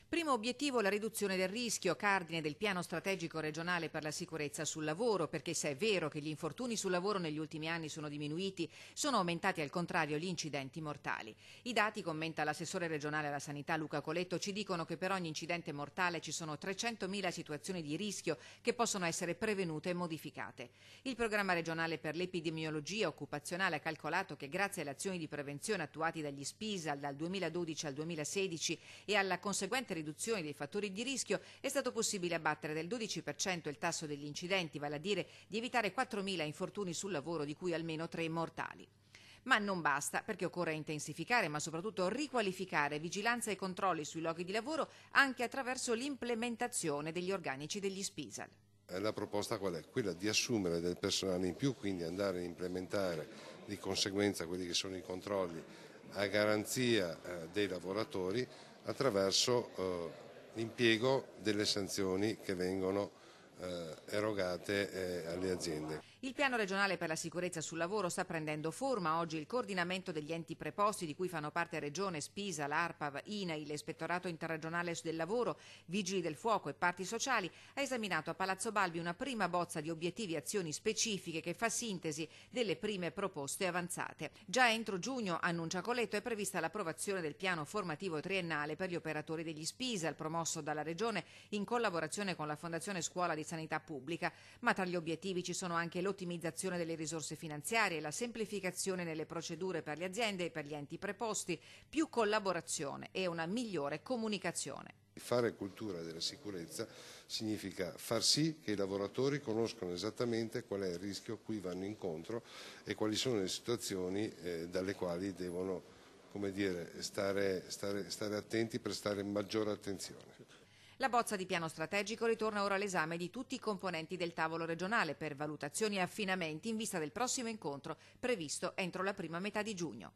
Primo obiettivo la riduzione del rischio, cardine del piano strategico regionale per la sicurezza sul lavoro, perché se è vero che gli infortuni sul lavoro negli ultimi anni sono diminuiti, sono aumentati al contrario gli incidenti mortali. I dati, commenta l'assessore regionale alla sanità Luca Coletto, ci dicono che per ogni incidente mortale ci sono 300.000 situazioni di rischio che possono essere prevenute e modificate. Il programma regionale per l'epidemiologia occupazionale ha calcolato che grazie alle azioni di prevenzione attuate dagli SPISAL dal 2012 al 2016 e alla conseguente riduzione dei fattori di rischio è stato possibile abbattere del 12% il tasso degli incidenti, vale a dire di evitare 4.000 infortuni sul lavoro, di cui almeno 3 mortali. Ma non basta, perché occorre intensificare, ma soprattutto riqualificare vigilanza e controlli sui luoghi di lavoro anche attraverso l'implementazione degli organici degli SPISAL. La proposta qual è? Quella di assumere del personale in più, quindi andare a implementare di conseguenza quelli che sono i controlli a garanzia dei lavoratori attraverso l'impiego delle sanzioni che vengono erogate alle aziende. Il piano regionale per la sicurezza sul lavoro sta prendendo forma. Oggi il coordinamento degli enti preposti, di cui fanno parte Regione, Spisa, l'ARPAV, INAIL, l'Ispettorato Interregionale del Lavoro, Vigili del Fuoco e parti sociali, ha esaminato a Palazzo Balbi una prima bozza di obiettivi e azioni specifiche che fa sintesi delle prime proposte avanzate. Già entro giugno, annuncia Coletto, è prevista l'approvazione del piano formativo triennale per gli operatori degli SPISAL, promosso dalla Regione in collaborazione con la Fondazione Scuola di Sanità Pubblica, ma tra gli obiettivi ci sono anche l'ottimizzazione delle risorse finanziarie, la semplificazione nelle procedure per le aziende e per gli enti preposti, più collaborazione e una migliore comunicazione. Fare cultura della sicurezza significa far sì che i lavoratori conoscano esattamente qual è il rischio a cui vanno incontro e quali sono le situazioni dalle quali devono, come dire, stare attenti, prestare maggiore attenzione. La bozza di piano strategico ritorna ora all'esame di tutti i componenti del tavolo regionale per valutazioni e affinamenti in vista del prossimo incontro previsto entro la prima metà di giugno.